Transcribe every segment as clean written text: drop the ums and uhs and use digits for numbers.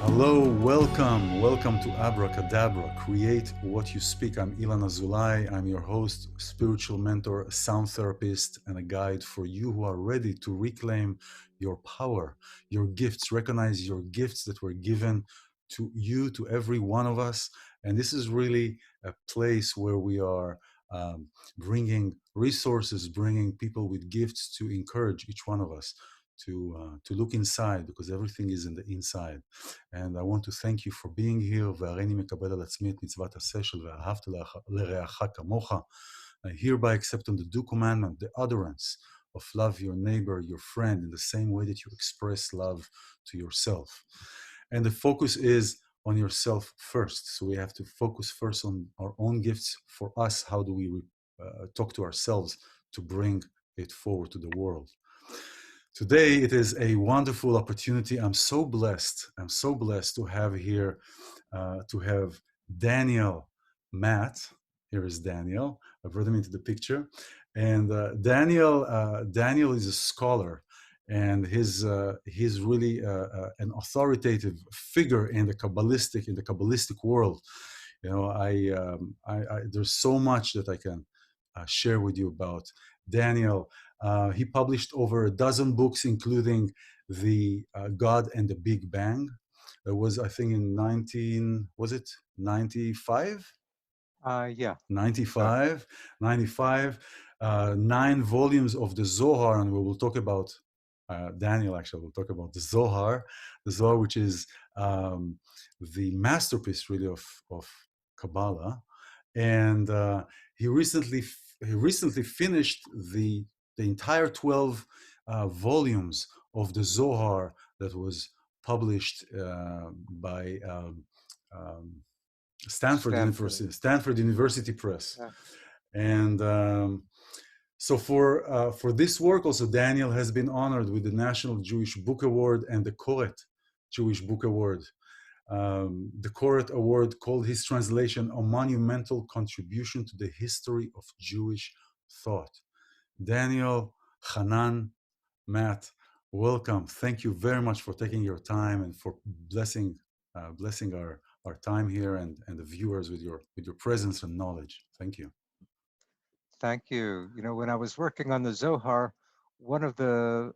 Hello, welcome to Abracadabra, Create What You Speak. I'm iLan Azoulai. I'm your host, spiritual mentor, sound therapist, and a guide for you who are ready to reclaim your power, your gifts, recognize your gifts that were given to you, to every one of us. And this is really a place where we are bringing resources, bringing people with gifts to encourage each one of us to look inside, because everything is in the inside. And I want to thank you for being here. והריני מקבל על עצמי את מצוות עשה של ואהבת לרעך כמוך. I hereby accept on the due commandment, the utterance of love your neighbor, your friend, in the same way that you express love to yourself. And the focus is on yourself first. So we have to focus first on our own gifts. For us, how do we talk to ourselves to bring it forward to the world? Today, it is a wonderful opportunity. I'm so blessed. I'm so blessed to have here, to have Daniel Matt. Here is Daniel. I brought him into the picture. And Daniel is a scholar, and he's really an authoritative figure in the Kabbalistic world. You know, there's so much that I can share with you about Daniel. He published over a dozen books, including the God and the Big Bang. That was, I think, in 95? Yeah, I think so. 95, 95, 9 volumes of the Zohar, and we will talk about Daniel. Actually, we'll talk about the Zohar, which is the masterpiece, really, of Kabbalah. And he recently finished the entire 12 volumes of the Zohar that was published by um, Stanford. Stanford University Press. Yeah. And so for this work, also Daniel has been honored with the National Jewish Book Award and the Koret Jewish Book Award. The Koret Award called his translation a monumental contribution to the history of Jewish thought. Daniel, Hanan, Matt, welcome. Thank you very much for taking your time and for blessing our time here and the viewers with your presence and knowledge. Thank you. Thank you. You know, when I was working on the Zohar, one of the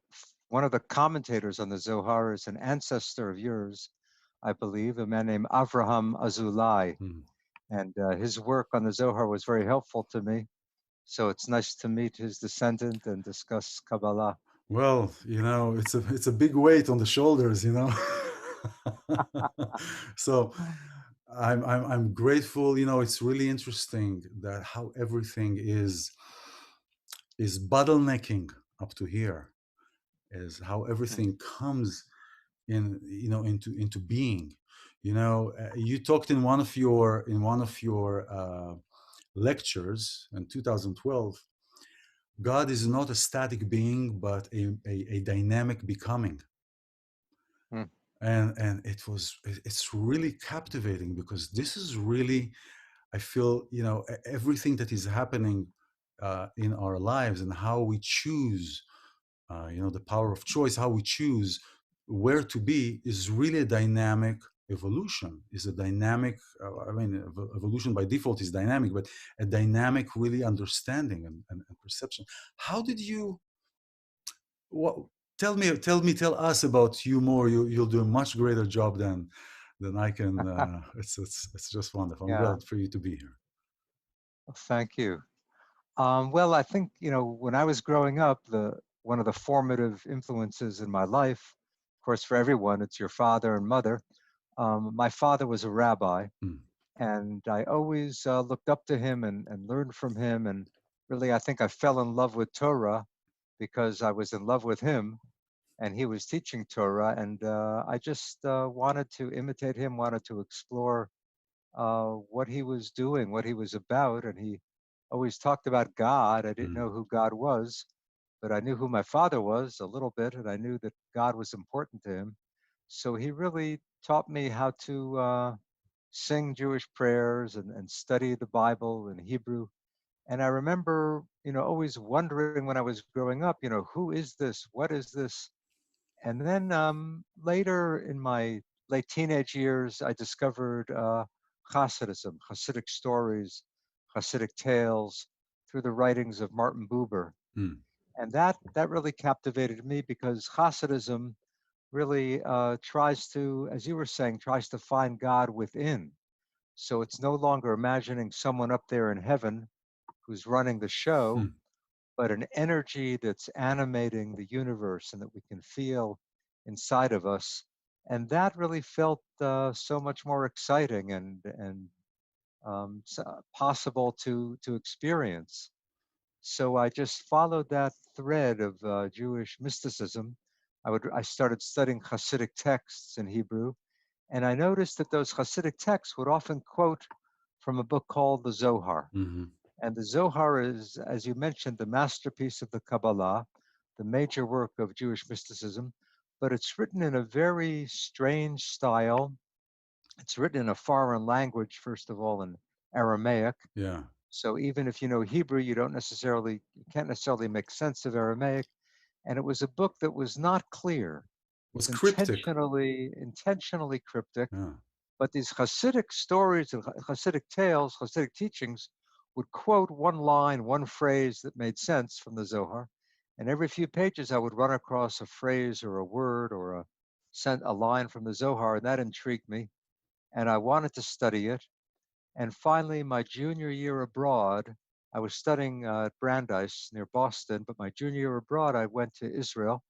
one of the commentators on the Zohar is an ancestor of yours, I believe, a man named Avraham Azoulai, Hmm. and his work on the Zohar was very helpful to me. So it's nice to meet his descendant and discuss Kabbalah. Well, it's a big weight on the shoulders, So I'm grateful. It's really interesting that how everything is bottlenecking up to here, is how Mm. everything comes into being. You talked in one of your lectures in 2012. God is not a static being, but a dynamic becoming. Mm. And it's really captivating, because this is really, I feel, everything that is happening in our lives, and how we choose, the power of choice, how we choose where to be, is really a dynamic evolution. Is a dynamic, evolution by default is dynamic, but a dynamic, really, understanding and perception. How did you, what, tell us about you more. You'll do a much greater job than I can. It's just wonderful. I'm Yeah, glad for you to be here. well, thank you. Well, I think, when I was growing up, the one of the formative influences in my life, of course, for everyone, it's your father and mother. My father was a rabbi, Mm, and I always looked up to him and learned from him. And really, I think I fell in love with Torah because I was in love with him, and he was teaching Torah, and I just wanted to imitate him, wanted to explore what he was doing, what he was about. And he always talked about God. I didn't mm, know who God was, but I knew who my father was a little bit, and I knew that God was important to him. So he really taught me how to sing Jewish prayers and study the Bible in Hebrew. And I remember, always wondering when I was growing up, who is this? What is this? And then later in my late teenage years, I discovered Hasidism, Hasidic stories, Hasidic tales through the writings of Martin Buber. mm, And that really captivated me because Hasidism really tries to, as you were saying, tries to find God within. So it's no longer imagining someone up there in heaven who's running the show, mm, but an energy that's animating the universe and that we can feel inside of us. And that really felt so much more exciting and possible to experience. So I just followed that thread of Jewish mysticism. I started studying Hasidic texts in Hebrew, and I noticed that those Hasidic texts would often quote from a book called the Zohar. mhm, And the Zohar is, as you mentioned, the masterpiece of the Kabbalah, the major work of Jewish mysticism, but it's written in a very strange style. It's written in a foreign language, first of all, in Aramaic. Yeah. So even if you know Hebrew, you can't necessarily make sense of Aramaic. And it was a book that was not clear. It was Was cryptic. intentionally cryptic. Yeah. But these Hasidic stories and Hasidic tales, Hasidic teachings, would quote one line, one phrase that made sense from the Zohar. And every few pages, I would run across a phrase or a word or a line from the Zohar, and that intrigued me. And I wanted to study it. And finally, my junior year abroad, I was studying at Brandeis near Boston, but my junior year abroad, I went to Israel,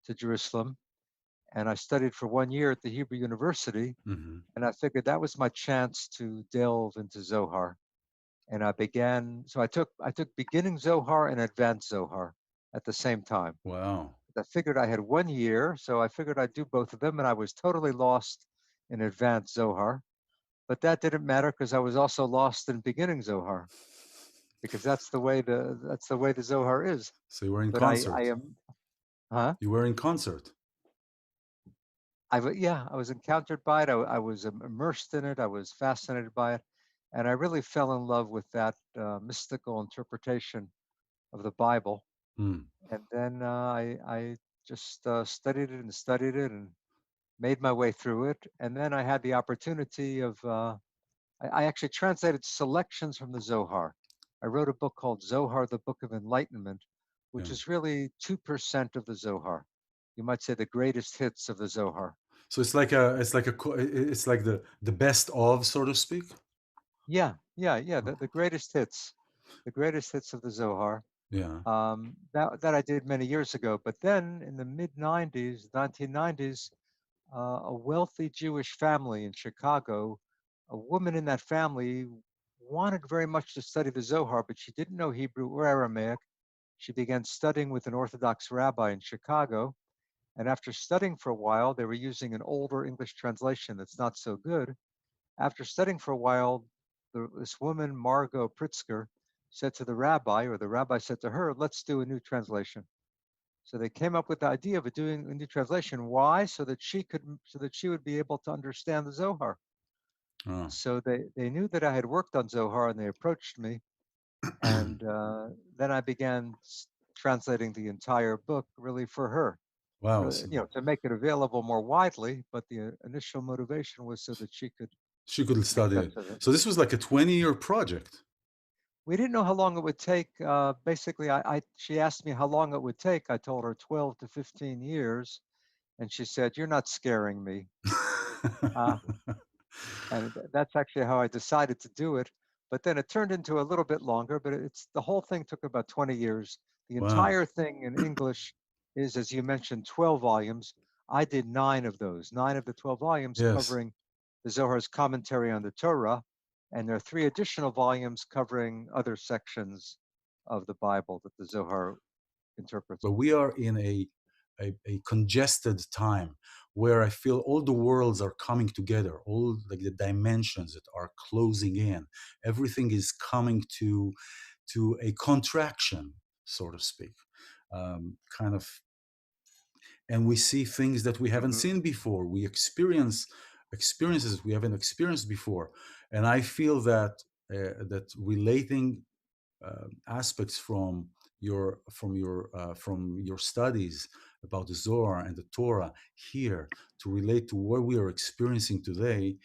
to Jerusalem, and I studied for 1 year at the Hebrew University. Mm-hmm. And I figured that was my chance to delve into Zohar. And I took beginning Zohar and advanced Zohar at the same time. Wow. I figured I had 1 year, so I figured I'd do both of them, and I was totally lost in advanced Zohar. But that didn't matter because I was also lost in beginning Zohar because that's the way the Zohar is. So you were in But I concert. am, huh? You were in concert. Yeah, I was encountered by it. I was immersed in it. I was fascinated by it, and I really fell in love with that mystical interpretation of the Bible. Mm. And then I just studied it and made my way through it. And then I had the opportunity of I actually translated selections from the Zohar. I wrote a book called Zohar, the Book of Enlightenment, which Yeah. is really 2% of the Zohar. You might say the greatest hits of the Zohar. So it's like the best of, so to speak. Yeah. The greatest hits of the Zohar. Yeah. That I did many years ago. But then in the mid 90s, 1990s, a wealthy Jewish family in Chicago, a woman in that family wanted very much to study the Zohar, but she didn't know Hebrew or Aramaic. She began studying with an Orthodox rabbi in Chicago. And after studying for a while, they were using an older English translation that's not so good. After studying for a while, this woman, Margot Pritzker, said to the rabbi, or the rabbi said to her, let's do a new translation. So they came up with the idea of doing a new translation. Why? So that she would be able to understand the Zohar. Oh. So they knew that I had worked on Zohar, and they approached me, and then I began translating the entire book really for her, Wow. So to make it available more widely. But the initial motivation was so that she could she could make study it. sense of it. So this was like a 20-year project. We didn't know how long it would take. Basically, she asked me how long it would take. I told her 12 to 15 years, and she said, "You're not scaring me." Uh, and that's actually how I decided to do it. But then it turned into a little bit longer. But it's the whole thing took about 20 years. The Wow. entire thing in English is, as you mentioned, 12 volumes. I did 9 of those, 9 of the 12 volumes, Yes. covering the Zohar's commentary on the Torah, and there are 3 additional volumes covering other sections of the Bible that the Zohar interprets. But we are in a congested time where I feel all the worlds are coming together, all like the dimensions that are closing in. Everything is coming to a contraction, so to speak. Kind of, and we see things that we haven't Hmm. seen before. We experience experiences we haven't experienced before, and I feel that that relating aspects from your studies about the Zohar and the Torah here to relate to what we are experiencing today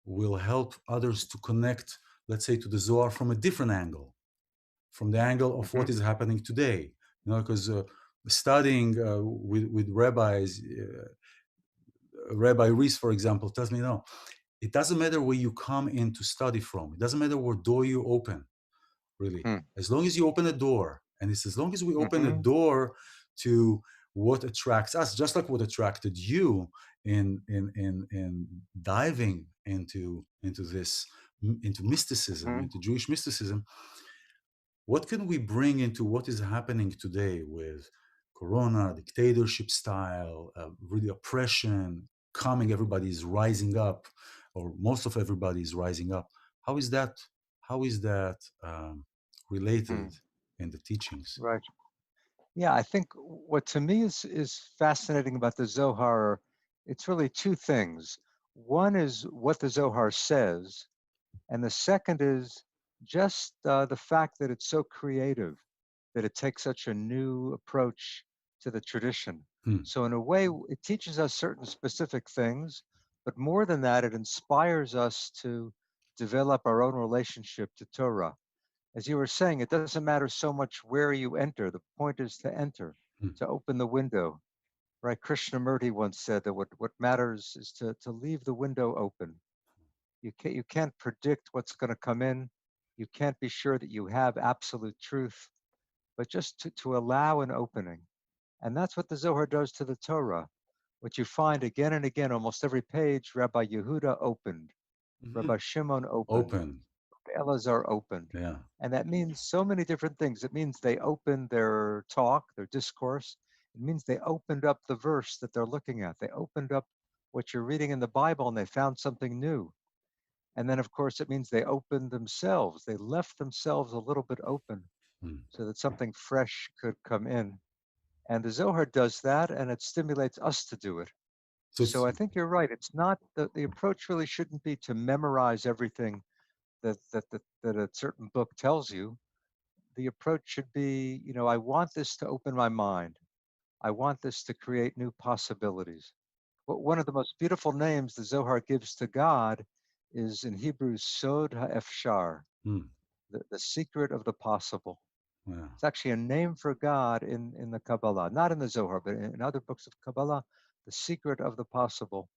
will help others to connect, let's say, to the Zohar from a different angle, from the angle of Hmm. what is happening today. Because studying with rabbis, Rabbi Reese, for example, tells me, no, it doesn't matter where you come in to study from. It doesn't matter what door you open, really. As long as you open a door, and it's as long as we open a Hmm. door to what attracts us, just like what attracted you in diving into this, into mysticism, Hmm. into Jewish mysticism. What can we bring into what is happening today with Corona, dictatorship style, really oppression, coming, everybody is rising up, or most of everybody is rising up. How is that? How is that related Hmm. in the teachings? Right. Yeah, I think what to me is fascinating about the Zohar, it's really two things. One is what the Zohar says, and the second is just the fact that it's so creative, that it takes such a new approach to the tradition. Hmm. So, in a way, it teaches us certain specific things, but more than that, it inspires us to develop our own relationship to Torah. As you were saying, it doesn't matter so much where you enter. The point is to enter, Hmm. to open the window. Right? Krishnamurti once said that what matters is to leave the window open. You can't predict what's going to come in. You can't be sure that you have absolute truth, but just to allow an opening. And that's what the Zohar does to the Torah. What you find again and again, almost every page, Rabbi Yehuda opened, Mhm. Rabbi Shimon opened, Open. Elazar opened. Yeah. And that means so many different things. It means they opened their talk, their discourse. It means they opened up the verse that they're looking at. They opened up what you're reading in the Bible and they found something new. And then, of course, it means they opened themselves. They left themselves a little bit open Hmm. so that something fresh could come in. And the Zohar does that and it stimulates us to do it. So So it's I think you're right. It's not the approach really shouldn't be to memorize everything that a certain book tells you. The approach should be, I want this to open my mind. I want this to create new possibilities. One of the most beautiful names the Zohar gives to God is in Hebrew, Sod HaEfshar, hmm. the secret of the possible. Yeah. It's actually a name for God in the Kabbalah, not in the Zohar, but in other books of Kabbalah, the secret of the possible.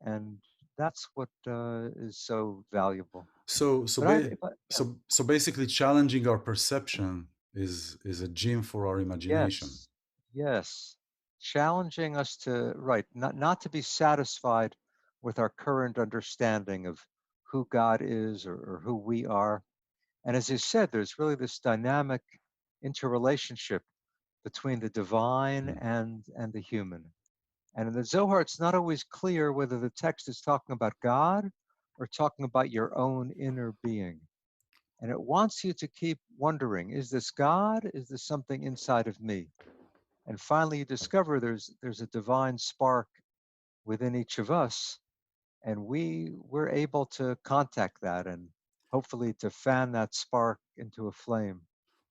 And that's what is so valuable. So so But I, ba- if I, yeah, so basically challenging our perception is a gym for our imagination. yes, yes, challenging us to, right, not to be satisfied with our current understanding of who God is or who we are. And as you said, there's really this dynamic interrelationship between the divine Hmm. and the human. And in the Zohar, it's not always clear whether the text is talking about God or talking about your own inner being. And it wants you to keep wondering, is this God? Is this something inside of me? And finally, you discover there's a divine spark within each of us, and we're able to contact that and hopefully to fan that spark into a flame.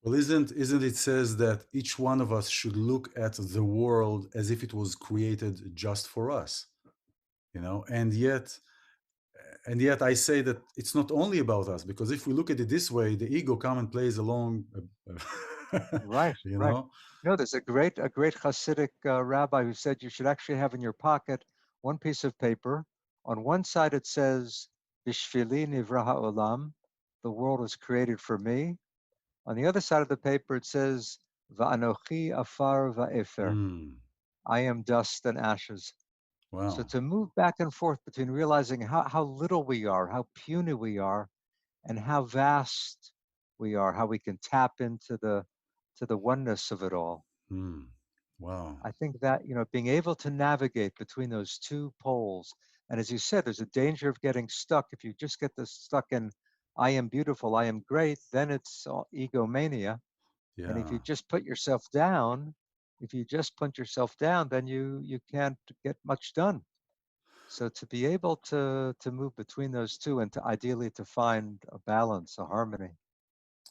Well, isn't it says that each one of us should look at the world as if it was created just for us, and yet I say that it's not only about us, because if we look at it this way, the ego come and plays along, Right, you right. know. There's a great Hasidic rabbi who said you should actually have in your pocket one piece of paper. On one side it says Bishvili nivra ha'olam, the world was created for me. On the other side of the paper it says Va'anochi afar va'efer, Hmm. I am dust and ashes. So Wow. to move back and forth between realizing how little we are, how puny we are, and how vast we are, how we can tap into the oneness of it all. Hmm. Wow. I think that, being able to navigate between those two poles, and as you said, there's a danger of getting stuck. If you just get this stuck in, I am beautiful, I am great, then it's all egomania. And if Yeah. you just put yourself down, if you just put yourself down, then you can't get much done. So to be able to move between those two and to ideally to find a balance, a harmony.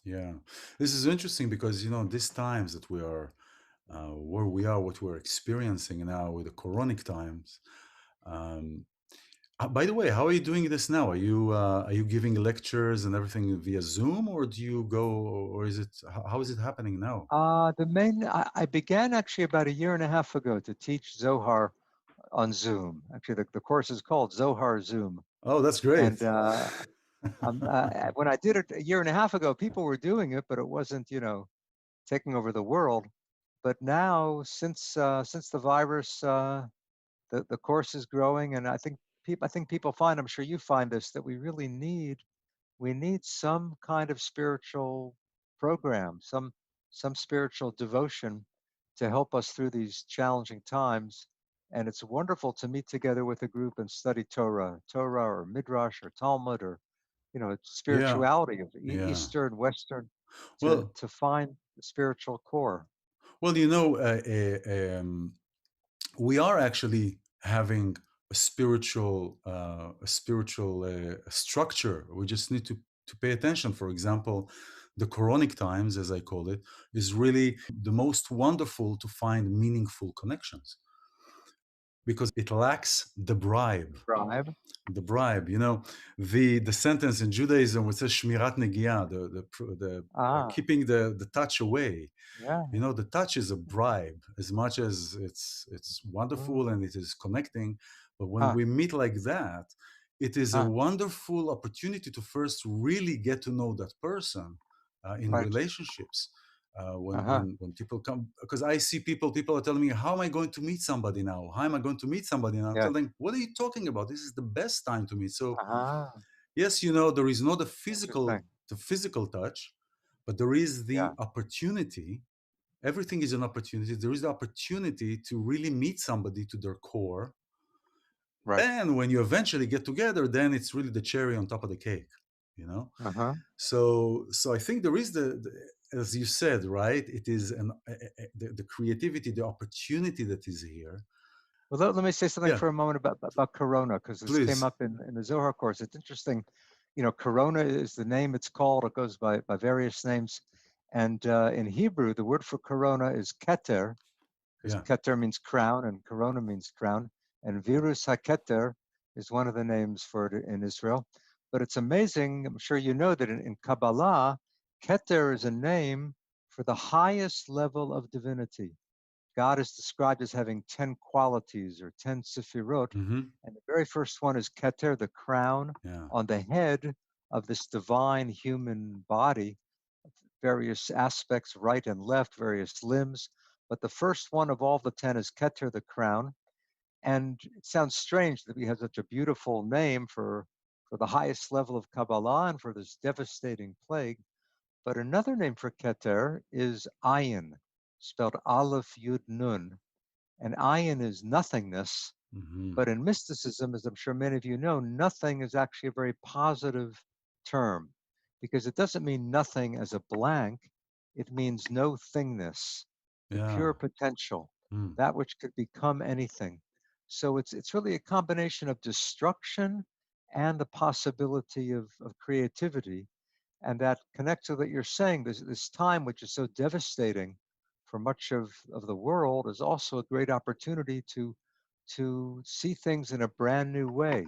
Yeah. This is interesting because these times that we are where we are, what we're experiencing now with the coronic times. Um, by the way, how are you doing this now? Are you giving lectures and everything via Zoom, or do you go, or is it how is it happening now? I began actually about a year and a half ago to teach Zohar on Zoom. Actually, the course is called Zohar Zoom. Oh, that's great. And when I did it a year and a half ago, people were doing it, but it wasn't, taking over the world. But now, since the virus, the course is growing, and I think people find, I'm sure you find this, that we need some kind of spiritual program, some spiritual devotion to help us through these challenging times. And it's wonderful to meet together with a group and study Torah or Midrash or Talmud or Yeah, spirituality of yeah. Eastern, Western, to Well, to find the spiritual core. Well, we are actually having a spiritual structure. We just need to pay attention. For example, the Quranic times, as I call it, is really the most wonderful to find meaningful connections because it lacks the bribe. Bribe. The bribe, the sentence in Judaism which says shmirat negiah, the Ah, keeping the touch away. yeah. The touch is a bribe as much as it's Mm. wonderful and it is connecting. But when Huh, we meet like that, it is a huh, wonderful opportunity to first really get to know that person in right. relationships. When Uh-huh. when people come, because I see people are telling me, how am I going to meet somebody now? How am I going to meet somebody now? I'm Yes. telling them, what are you talking about? This is the best time to meet. So Uh-huh. yes, there is not Interesting. the physical touch, but there is the Yeah, opportunity. Everything is an opportunity. There is the opportunity to really meet somebody to their core. right. And when you eventually get together, then it's really the cherry on top of the cake, you know? Uh-huh. So I think there is as you said, right? It is the creativity, the opportunity that is here. Well, let me say something Yeah, for a moment about Corona, because this came please. up in the Zohar course. It's interesting. Corona is the name it's called. It goes by various names. And in Hebrew, the word for Corona is Keter, because Yeah. Keter means crown and Corona means crown. And Virus HaKeter is one of the names for it in Israel. But it's amazing. I'm sure you know that in Kabbalah, Keter is a name for the highest level of divinity. God is described as having 10 qualities or 10 sefirot. Hmm. And the very first one is Keter, the crown Yeah. on the head of this divine human body, various aspects, right and left, various limbs. But the first one of all the 10 is Keter, the crown. And it sounds strange that we have such a beautiful name for the highest level of Kabbalah and for this devastating plague. But another name for Keter is ayin, spelled Aleph Yud Nun. And ayin is nothingness. Hmm. But in mysticism, as I'm sure many of you know, nothing is actually a very positive term because it doesn't mean nothing as a blank. It means no thingness, the Yeah. pure potential, Mm. that which could become anything. So it's really a combination of destruction and the possibility of creativity. And that connects to what you're saying. This time, which is so devastating for much of the world, is also a great opportunity to see things in a brand new way,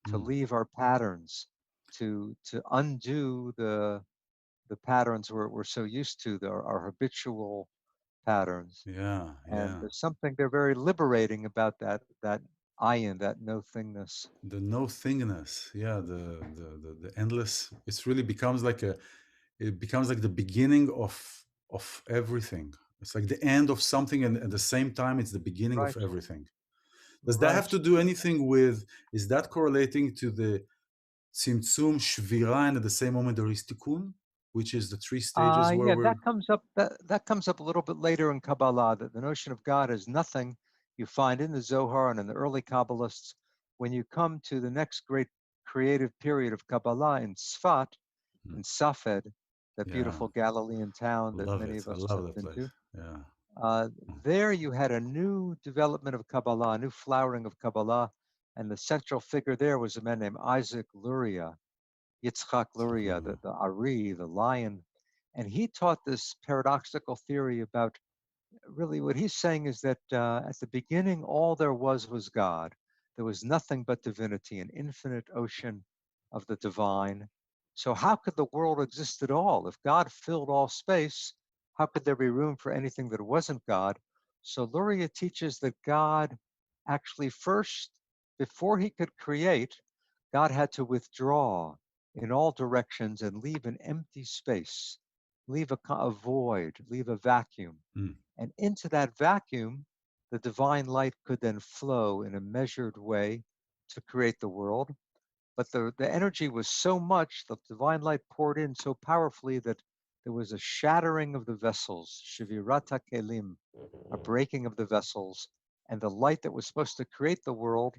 to Mm. leave our patterns, to undo the patterns we're so used to, our habitual patterns. Yeah. And Yeah. there's something there very liberating about that ayin, that no thingness. The no thingness. Yeah. The endless. It's really becomes like it becomes like the beginning of everything. It's like the end of something, and at the same time, it's the beginning of Right, everything. Does that have right. to do anything with? Is that correlating to the tzimtzum, shvira, and at the same moment there is tikkun, which is the three stages where Yeah, we're. that comes up a little bit later in Kabbalah, that the notion of God is nothing you find in the Zohar and in the early Kabbalists. When you come to the next great creative period of Kabbalah in Sfat, Hmm. in Safed, that Yeah. beautiful Galilean town that Love many it. of I us love have that been place. to, Yeah. uh, there you had a new development of Kabbalah, a new flowering of Kabbalah, and the central figure there was a man named Isaac Luria, Yitzchak Luria, Uh, the Ari, the lion. And he taught this paradoxical theory about, really what he's saying is that at the beginning, all there was God. There was nothing but divinity, an infinite ocean of the divine. So, how could the world exist at all? If God filled all space, how could there be room for anything that wasn't God? So, Luria teaches that God actually first, before he could create, God had to withdraw in all directions and leave an empty space, leave a void, leave a vacuum. mm, And into that vacuum, the divine light could then flow in a measured way to create the world. But the energy was so much, the divine light poured in so powerfully that there was a shattering of the vessels, shivirata kelim, a breaking of the vessels, and the light that was supposed to create the world,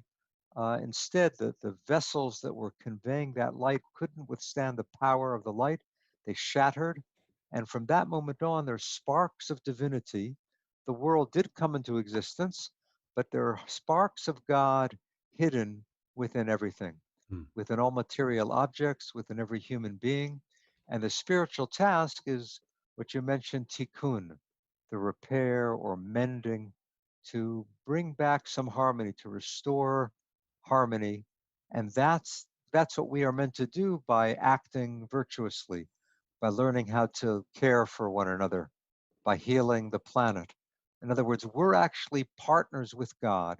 instead, the vessels that were conveying that light couldn't withstand the power of the light. They shattered. And from that moment on, there's sparks of divinity, the world did come into existence, but there are sparks of God hidden within everything, mm. within all material objects, within every human being. And the spiritual task is what you mentioned, tikkun, the repair or mending, to bring back some harmony, to restore harmony. And that's what we are meant to do by acting virtuously, by learning how to care for one another, by healing the planet. In other words, we're actually partners with God.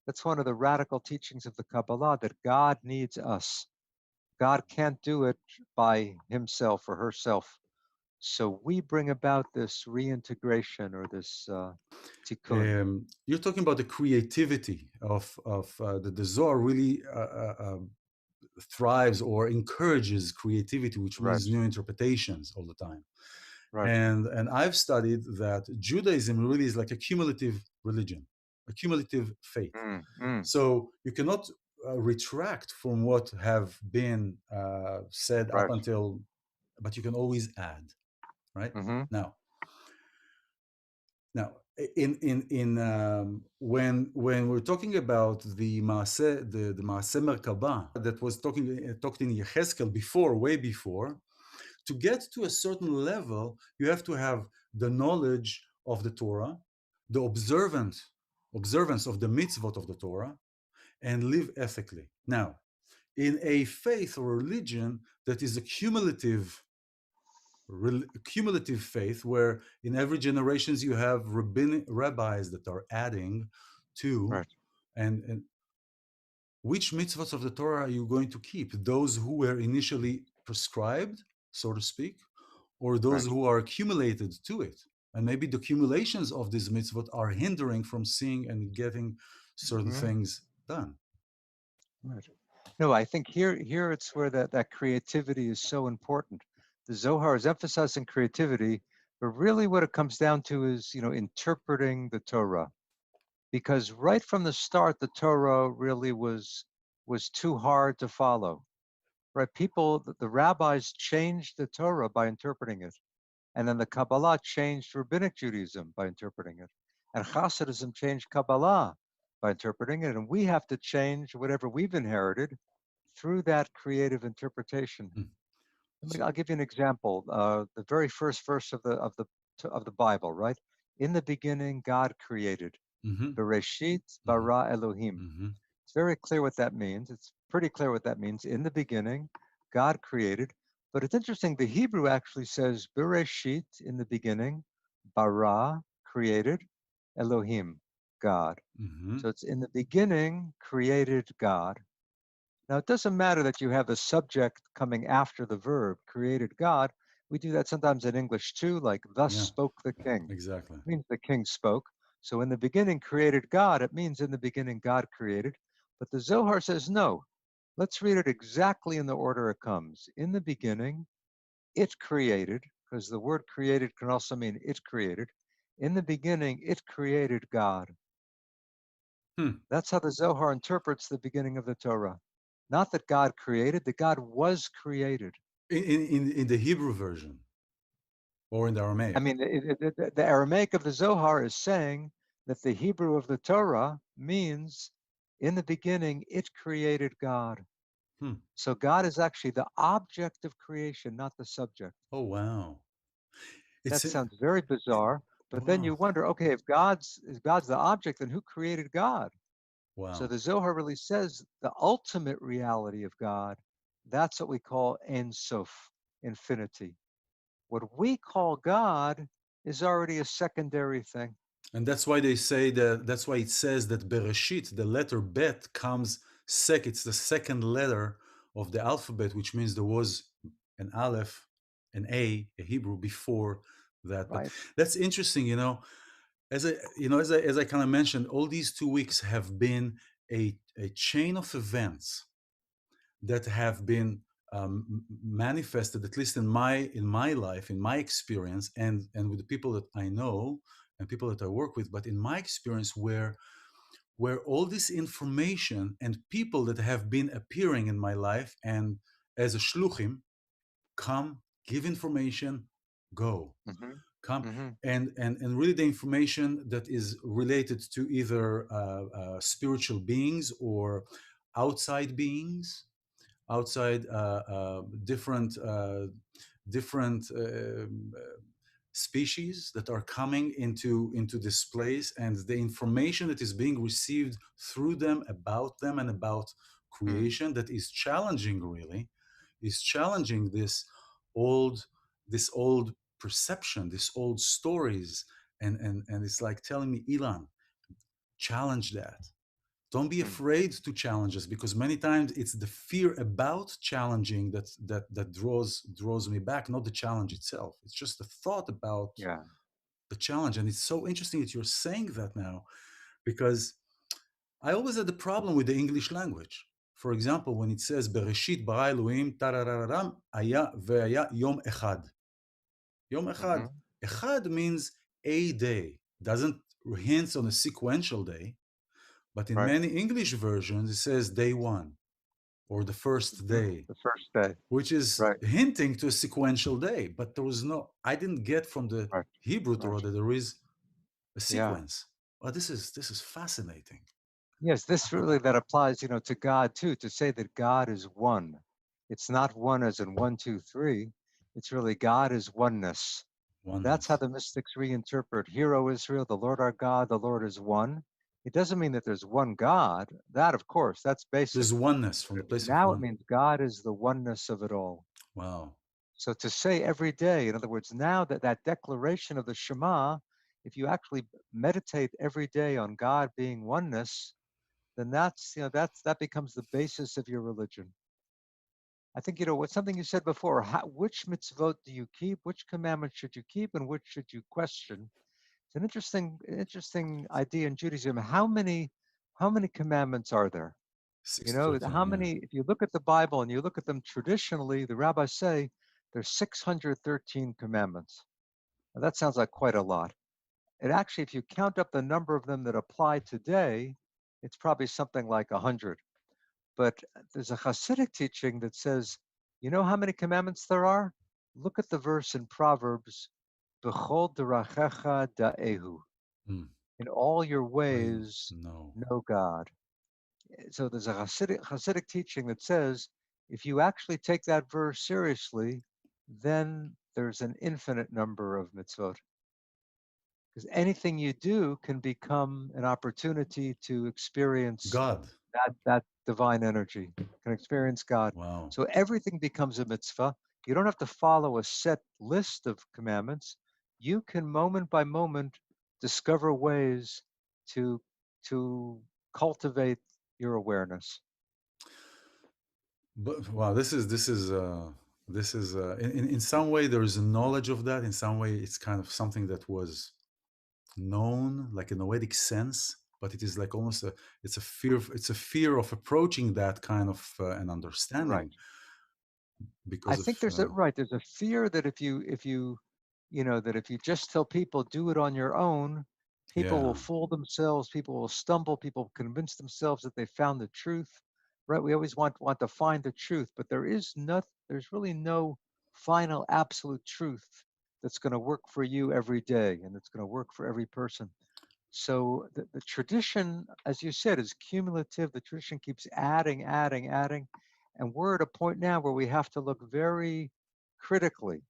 That's one of the radical teachings of the Kabbalah, that God needs us. God can't do it by himself or herself. So we bring about this reintegration or this tikkun. You're talking about the creativity of the Zohar really thrives or encourages creativity, which Right, means new interpretations all the time. right. And I've studied that Judaism really is like a cumulative religion, a cumulative faith. Mm, mm, So you cannot retract from what have been said up right. until, but you can always add, right? Mm-hmm. Now, now, in when we're talking about the Maaseh Merkabah that was talked in Yechezkel before, way before, to get to a certain level, you have to have the knowledge of the Torah, the observance of the mitzvot of the Torah, and live ethically. Now, in a faith or religion that is a cumulative faith, where in every generations you have rabbis that are adding to, Right, and which mitzvahs of the Torah are you going to keep? Those who were initially prescribed, so to speak, or those right. who are accumulated to it? And maybe the accumulations of these mitzvot are hindering from seeing and getting certain Mm-hmm. things done. Right. No, I think here it's where that creativity is so important. The Zohar is emphasizing creativity, but really what it comes down to is, interpreting the Torah. Because right from the start, the Torah really was too hard to follow. Right? The rabbis changed the Torah by interpreting it. And then the Kabbalah changed Rabbinic Judaism by interpreting it. And Hasidism changed Kabbalah by interpreting it. And we have to change whatever we've inherited through that creative interpretation. Mm. So, I'll give you an example. The very first verse of the Bible, right? In the beginning, God created. mm-hmm, Bereshit mm-hmm, bara Elohim. mm-hmm, It's very clear what that means. It's pretty clear what that means. In the beginning, God created. But it's interesting, the Hebrew actually says Bereshit, in the beginning, bara, created, Elohim, God. mm-hmm. So it's in the beginning, created God. Now, it doesn't matter that you have the subject coming after the verb, created God. We do that sometimes in English too, like, thus Yeah, spoke the king. exactly. It means the king spoke. So in the beginning created God, it means in the beginning God created. But the Zohar says no. Let's read it exactly in the order it comes. In the beginning, it created, because the word created can also mean it created. In the beginning, it created God. Hmm. That's how the Zohar interprets the beginning of the Torah. Not that God created, that God was created. In the Hebrew version or in the I Aramaic. mean, the Aramaic of the Zohar is saying that the Hebrew of the Torah means in the beginning, it created God. Hmm. So God is actually the object of creation, not the subject. Oh wow! It's That sounds very bizarre, but then wow, you wonder, okay, if God's the object, then who created God? So wow. the Zohar really says the ultimate reality of God, that's what we call Ein Sof, infinity. What we call God is already a secondary thing. And that's why they say that. That's why it says that Bereshit, the letter Bet, comes sec. It's the second letter of the alphabet, which means there was an Aleph, an a Hebrew before that. But Right. that's interesting, as I kind of mentioned, all these 2 weeks have been a chain of events that have been manifested, at least in my life, in my experience, and with the people that I know and people that I work with. But in my experience, where all this information and people that have been appearing in my life and as a shluchim come, give information, go. Hmm. come, Mm-hmm. and really the information that is related to either spiritual beings or outside beings, outside different species that are coming into this place, and the information that is being received through them and about Mm. creation, that is challenging, really is challenging old this old perception, these old stories. And it's like telling me, Ilan, challenge that. Don't be Mm. afraid to challenge us, because many times it's the fear about challenging that draws me back, not the challenge itself. It's just the thought about Yeah. the challenge. And it's so interesting that you're saying that now, because I always had a problem with the English language. For example, when it says Bereshit bara Elohim tararararam aya ve'aya yom echad. Yom echad. Mm-hmm. Echad means a day. Doesn't hints on a sequential day. But in Right. many English versions, it says day one or the first Mm. day, The first day. which is Right. hinting to a sequential day. But there was no, I didn't get from the Right. Hebrew Right. Torah that there is a Yeah. sequence. Well, this is fascinating. Yes, this really that applies, to God too, to say that God is one. It's not one as in one, two, three. It's really God is oneness. That's how Oneness. the mystics reinterpret, Hear, O Israel, the Lord our God, the Lord is one. It doesn't mean that there's one God. That, of course, that's basic. There's oneness from But the place of now it one. means God is the oneness of it all. Wow. So to say every day, in other words, now that declaration of the Shema, if you actually meditate every day on God being oneness, then that becomes the basis of your religion. I think what's something you said before. Which mitzvot do you keep? Which commandments should you keep, and which should you question? It's an interesting idea in Judaism. How many commandments are there? How 613, yeah. many? If you look at the Bible and you look at them traditionally, the rabbis say there's 613 commandments. Now, that sounds like quite a lot. It actually, if you count up the number of them that apply today, it's probably something like 100. But there's a Hasidic teaching that says, you know how many commandments there are? Look at the verse in Proverbs, B'chol derachecha da'ehu. Mm. In all your I ways, know. know God. So there's a Hasidic teaching that says, if you actually take that verse seriously, then there's an infinite number of mitzvot. Because anything you do can become an opportunity to experience God. that divine energy, can experience God. Wow. So everything becomes a mitzvah. You don't have to follow a set list of commandments. You can moment by moment discover ways to to cultivate your awareness. But wow, this is in some way there is a knowledge of that. In some way, it's kind of something that was known, like in a Vedic sense, but it is like almost it's a fear of approaching that kind of an Right. understanding I because of think there's a fear that if you just tell people do it on your own, people will yeah, fool themselves, people will stumble, people will convince themselves that they found the truth. Right? We always want to find the truth, but there's really no final absolute truth that's going to work for you every day and that's going to work for every person. So the tradition, as you said, is cumulative. The tradition keeps adding, adding, adding. And we're at a point now where we have to look very critically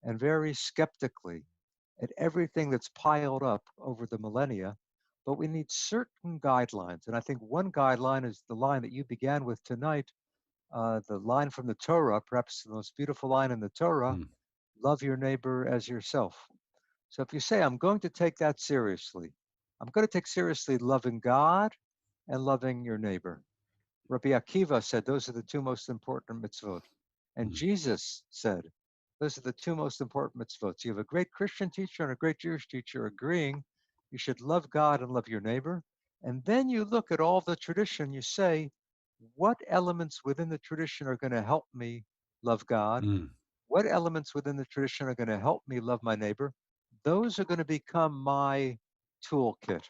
and very skeptically at everything that's piled up over the millennia. But we need certain guidelines. And I think one guideline is the line that you began with tonight, the line from the Torah, perhaps the most beautiful line in the Torah: mm, love your neighbor as yourself. So if you say, I'm going to take that seriously, I'm going to take seriously loving God and loving your neighbor. Rabbi Akiva said those are the two most important mitzvot. And mm, Jesus said those are the two most important mitzvot. So you have a great Christian teacher and a great Jewish teacher agreeing you should love God and love your neighbor. And then you look at all the tradition, you say, what elements within the tradition are going to help me love God? mm. What elements within the tradition are going to help me love my neighbor? Those are going to become my toolkit.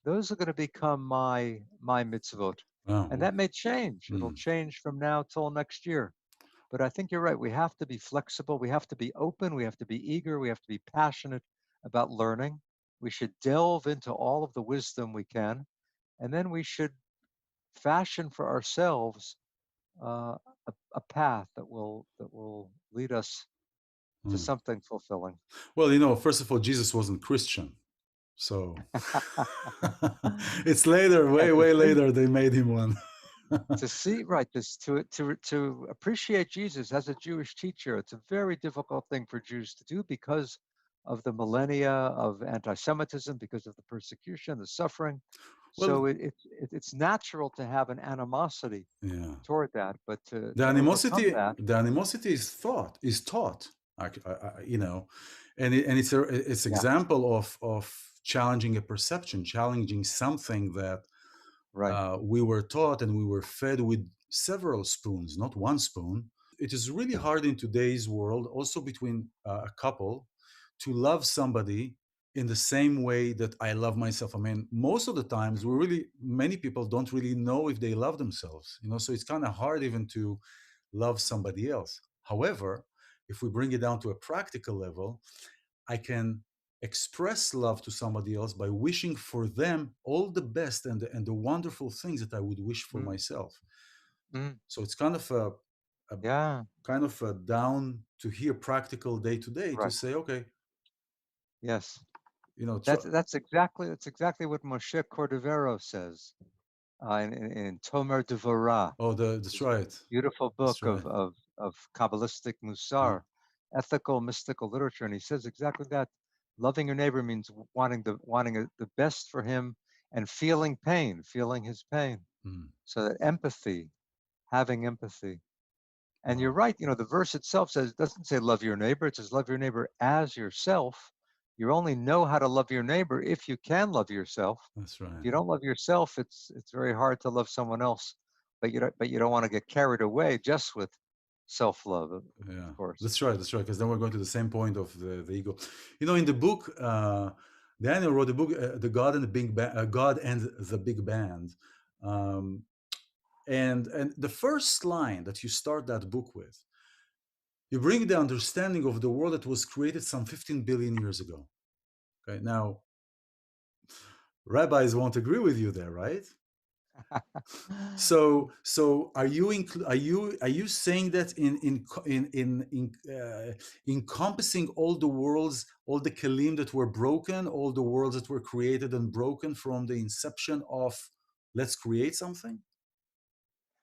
Those are going to become my mitzvot. Wow. And that may change. It'll Mm. change from now till next year. But I think you're right. We have to be flexible. We have to be open. We have to be eager. We have to be passionate about learning. We should delve into all of the wisdom we can. And then we should fashion for ourselves a path that will lead us to Mm. something fulfilling. Well, first of all, Jesus wasn't Christian. So it's later, Yeah, way, to way see, later, they made him one. to see, right, this to appreciate Jesus as a Jewish teacher. It's a very difficult thing for Jews to do because of the millennia of anti-Semitism, because of the persecution, the suffering. Well, So it's natural to have an animosity yeah. toward that, but The to overcome animosity, that, the animosity is taught, and it's yeah, example of challenging a perception, challenging something that right. we were taught and we were fed with several spoons, not one spoon. It is really hard in today's world, also between a couple, to love somebody in the same way that I love myself. I mean, most of the times, many people don't really know if they love themselves, so it's kind of hard even to love somebody else. However, if we bring it down to a practical level, I can express love to somebody else by wishing for them all the best and the wonderful things that I would wish for Mm, myself. mm, So it's kind of a yeah, kind of a down to here practical day to day to right. say, okay, Yes. try, That's exactly what Moshe Cordovero says in Tomer Devorah, oh, his destroy it, beautiful book destroy of, it. of Kabbalistic Yeah. Musar, ethical, mystical literature. And he says exactly that. Loving your neighbor means wanting the best for him and feeling pain, feeling his pain. Mm. So that empathy, having empathy. And you're Wow, right, the verse itself says, it doesn't say love your neighbor, it says love your neighbor as yourself. You only know how to love your neighbor if you can love yourself. that's If right. you don't love yourself, it's very hard to love someone else. But you don't want to get carried away just with self-love, of Yeah, course. that's right. That's right. Because then we're going to the same point of the ego. In the book, Daniel wrote the book, "The God and the Big God and the Big Band," um, and the first line that you start that book with, you bring the understanding of the world that was created some 15 billion years ago. Okay, now rabbis won't agree with you there, right? So are you saying that encompassing all the worlds, all the kelim that were broken, all the worlds that were created and broken from the inception of let's create something?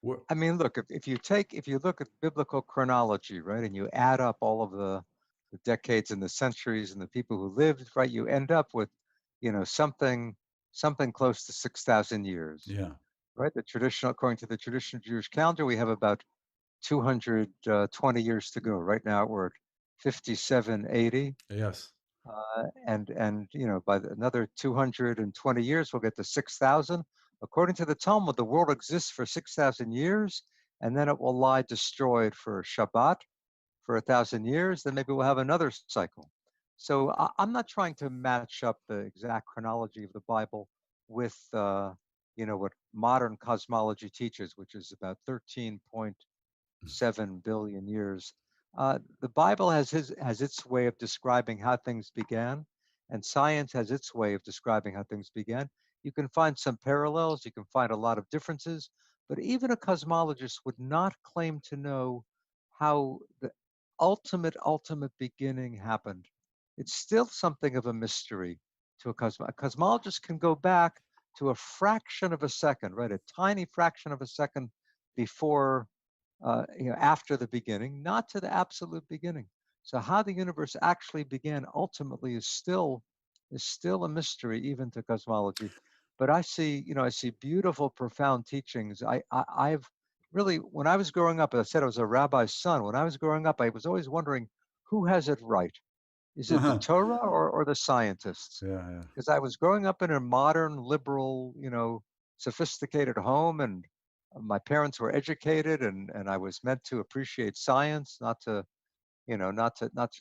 We're, I mean, look, if you look at biblical chronology, right, and you add up all of the decades and the centuries and the people who lived, right, you end up with, something close to 6,000 years, yeah, right? According to the traditional Jewish calendar, we have about 220 years to go. Right now, we're at 5780, yes, and by another 220 years, we'll get to 6,000. According to the Talmud, the world exists for 6,000 years, and then it will lie destroyed for Shabbat for 1,000 years. Then maybe we'll have another cycle. So I'm not trying to match up the exact chronology of the Bible with what modern cosmology teaches, which is about 13.7 billion years. The Bible has its way of describing how things began, and science has its way of describing how things began. You can find some parallels, you can find a lot of differences, but even a cosmologist would not claim to know how the ultimate beginning happened. It's still something of a mystery to a cosmologist can go back to a fraction of a second, right? A tiny fraction of a second before after the beginning, not to the absolute beginning. So how the universe actually began ultimately is still a mystery even to cosmology. But I see beautiful, profound teachings. I've really, when I was growing up, as I said, I was a rabbi's son. When I was growing up, I was always wondering who has it right. Is it the yeah, Torah or the scientists? yeah, Because I was growing up in a modern, liberal, sophisticated home, and my parents were educated, and I was meant to appreciate science, not to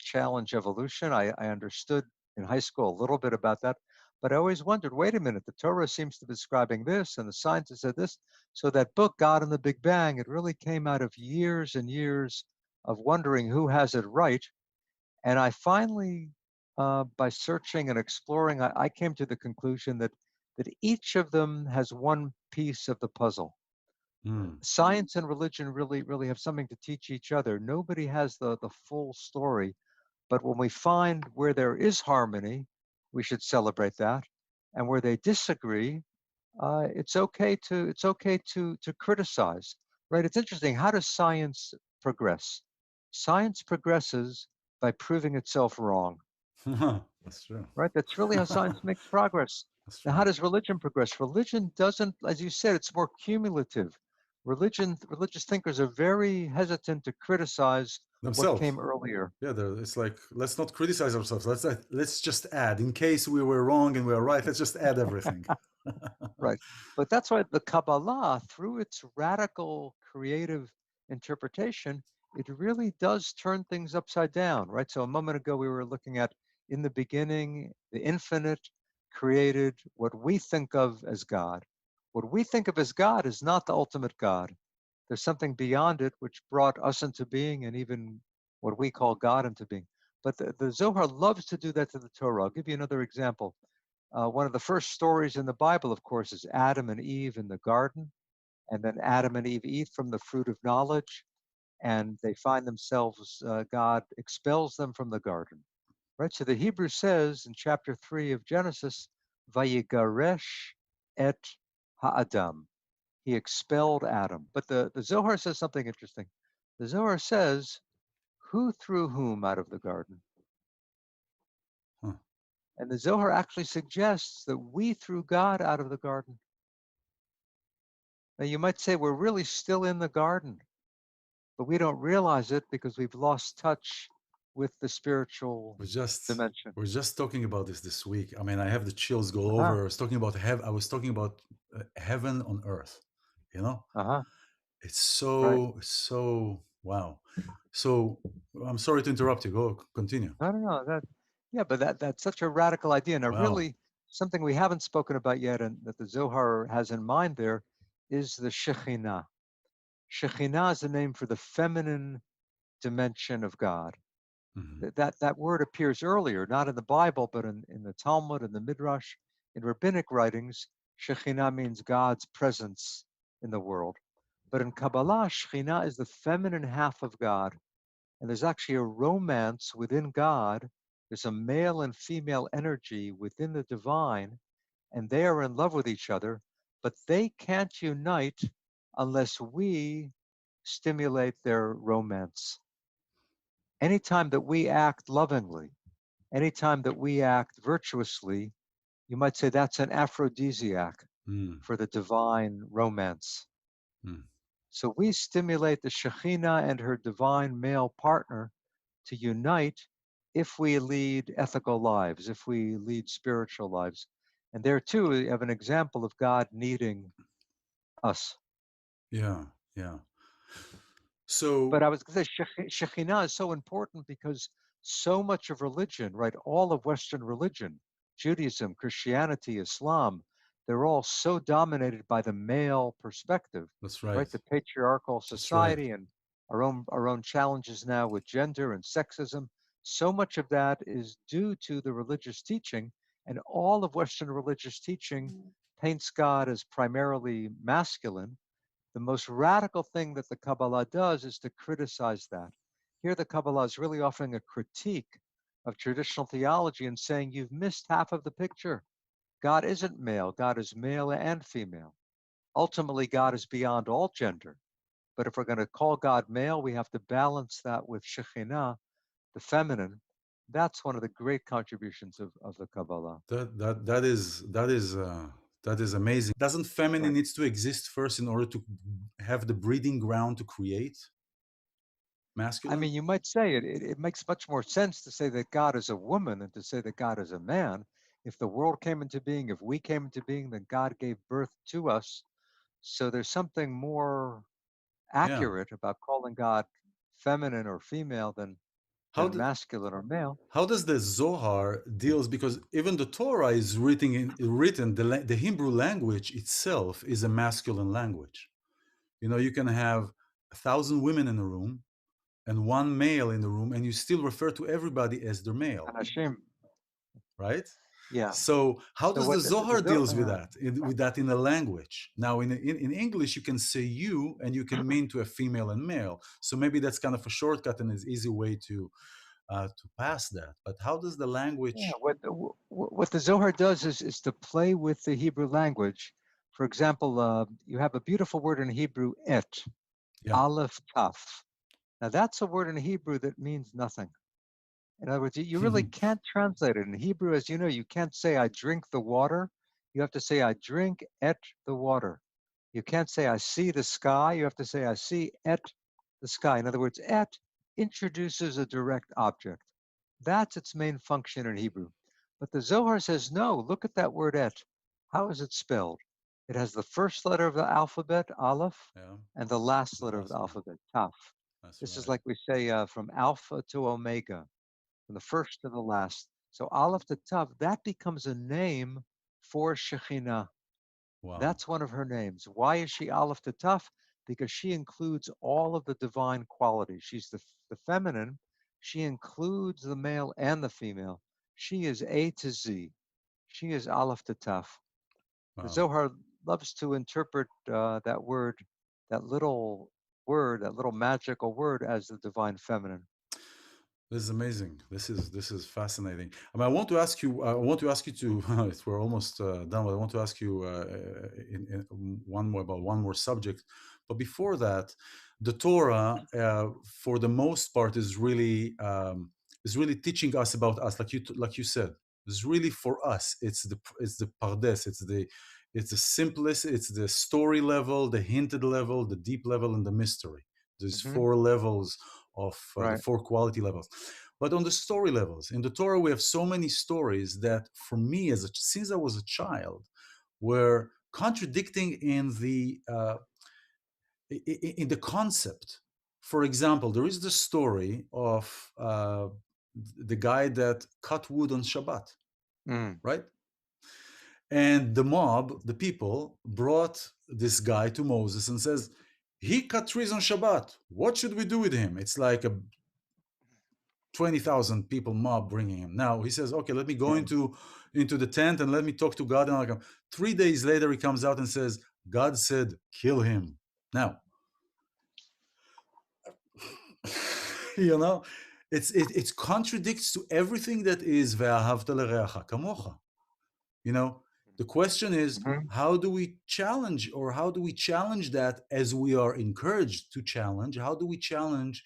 challenge evolution. I understood in high school a little bit about that, but I always wondered, wait a minute, the Torah seems to be describing this, and the scientists said this. So that book, God and the Big Bang, it really came out of years and years of wondering who has it right. And I finally, by searching and exploring, I came to the conclusion that each of them has one piece of the puzzle. Mm. Science and religion really have something to teach each other. Nobody has the full story, but when we find where there is harmony, we should celebrate that, and where they disagree, it's okay to criticize, right? It's interesting. How does science progress? Science progresses by proving itself wrong, That's true. right? That's really how science makes progress. That's Now, how right. does religion progress? Religion doesn't, as you said, it's more cumulative. Religious thinkers are very hesitant to criticize what Themselves. came earlier. Yeah, it's like let's not criticize ourselves. Let's just add. In case we were wrong and we are right, let's just add everything. Right. But that's why the Kabbalah, through its radical creative interpretation, it really does turn things upside down, right? So a moment ago, we were looking at in the beginning, the infinite created what we think of as God. What we think of as God is not the ultimate God. There's something beyond it which brought us into being and even what we call God into being. But the Zohar loves to do that to the Torah. I'll give you another example. One of the first stories in the Bible, of course, is Adam and Eve in the garden. And then Adam and Eve eat from the fruit of knowledge, and they find themselves, God expels them from the garden. Right? So the Hebrew says in chapter 3 of Genesis, Vayigaresh et ha'adam. He expelled Adam. But the Zohar says something interesting. The Zohar says, who threw whom out of the garden? Huh. And the Zohar actually suggests that we threw God out of the garden. Now, you might say we're really still in the garden, but we don't realize it because we've lost touch with the spiritual We're just dimension. we're just talking about this week. I mean, I have the chills go Uh-huh. over. I was talking about I was talking about heaven on earth. You know, Uh-huh. it's Right. so wow. So I'm sorry to interrupt you. Go continue. I don't know that. Yeah, but that's such a radical idea. Now, Wow. really, something we haven't spoken about yet, and that the Zohar has in mind there, is the Shekhinah. Shekhinah is the name for the feminine dimension of God. Hmm. That word appears earlier, not in the Bible, but in the Talmud and the Midrash. In rabbinic writings, Shekhinah means God's presence in the world. But in Kabbalah, Shekhinah is the feminine half of God. And there's actually a romance within God. There's a male and female energy within the divine, and they are in love with each other, but they can't unite unless we stimulate their romance. Anytime that we act lovingly, anytime that we act virtuously, you might say that's an aphrodisiac Mm, for the divine romance. mm. So we stimulate the Shekhinah and her divine male partner to unite if we lead ethical lives, if we lead spiritual lives. And there too, we have an example of God needing us. Yeah, yeah. But So I was going to say, Shekhinah is so important because so much of religion, right, all of Western religion, Judaism, Christianity, Islam, they're all so dominated by the male perspective, that's right. right? The patriarchal That's right. society and our own challenges now with gender and sexism. So much of that is due to the religious teaching, and all of Western religious teaching paints God as primarily masculine. The most radical thing that the Kabbalah does is to criticize that. Here, the Kabbalah is really offering a critique of traditional theology and saying you've missed half of the picture. God isn't male, God is male and female. Ultimately, God is beyond all gender. But if we're going to call God male, we have to balance that with Shekhinah, the feminine. That's one of the great contributions of the Kabbalah. That is amazing. Doesn't feminine Right. needs to exist first in order to have the breeding ground to create I masculine? mean, you might say it makes much more sense to say that God is a woman than to say that God is a man. If the world came into being, if we came into being, then God gave birth to us. So there's something more Yeah. accurate about calling God feminine or female How than do, masculine or male. how does the Zohar deals, because even the Torah is written the Hebrew language itself is a masculine language. You know, you can have 1,000 women in a room, and one male in the room, and you still refer to everybody as their male, Anashim. right? Yeah. So how So does the what the Zohar deals with that? With that in a language. Now in English you can say you and you can mean to a female and male. So maybe that's kind of a shortcut and an easy way to pass that. But how does the yeah, language? what the Zohar does is to play with the Hebrew language. For example, you have a beautiful word in Hebrew, et, Yeah. aleph, taf. Now that's a word in Hebrew that means nothing. In other words, you really can't translate it. In Hebrew, as you know, you can't say, I drink the water. You have to say, I drink et the water. You can't say, I see the sky. You have to say, I see et the sky. In other words, et introduces a direct object. That's its main function in Hebrew. But the Zohar says, no, look at that word et. How is it spelled? It has the first letter of the alphabet, aleph, Yeah. and the last The letter of the last one. alphabet, taf. That's This is right. like we say from alpha to omega, from the first to the last. So Aleph to Tav, that becomes a name for Shekhinah. Wow. That's one of her names. Why is she Aleph to Tav? Because she includes all of the divine qualities. She's the feminine. She includes the male and the female. She is A to Z. She is Aleph to Tav. The Wow. Zohar loves to interpret that word, that little word, that little magical word, as the divine feminine. This is amazing. This is fascinating. I mean, I want to ask you. I want to ask you to. We're almost done. But I want to ask you in one more about one more subject. But before that, the Torah, for the most part, is really teaching us about us, like you said. It's really for us. It's the pardes. It's the simplest. It's the story level, the hinted level, the deep level, and the mystery. There's Hmm. four levels of the Right. four quality levels. But on the story levels, in the Torah, we have so many stories that, for me, since I was a child, were contradicting in the concept. For example, there is the story of the guy that cut wood on Shabbat, Mm. right? And the mob, the people, brought this guy to Moses and says, he cut trees on Shabbat. What should we do with him? It's like a 20,000 people mob bringing him. Now he says, okay, let me go Yeah. into the tent and let me talk to God. And like 3 days later, he comes out and says, God said, kill him. Now, you know, it contradicts to everything that is ve'ahavta l'reacha kamocha. You know, the question is, Mhm. how do we challenge that as we are encouraged to challenge? How do we challenge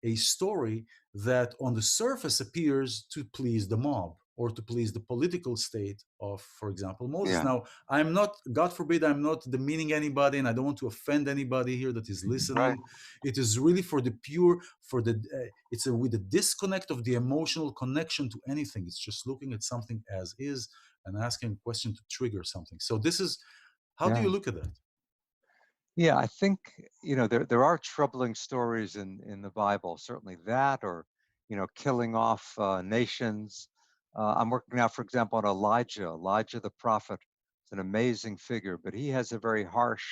a story that on the surface appears to please the mob or to please the political state of, for example, Moses? Yeah. Now, I'm not, God forbid, I'm not demeaning anybody, and I don't want to offend anybody here that is Right. listening. It is really for the pure, with a disconnect of the emotional connection to anything. It's just looking at something as is and asking a question to trigger something. So this is, how do Yeah. you look at that? Yeah. I think, there are troubling stories in the Bible, certainly that, or, killing off nations. I'm working now, for example, on Elijah. Elijah the prophet is an amazing figure, but he has a very harsh,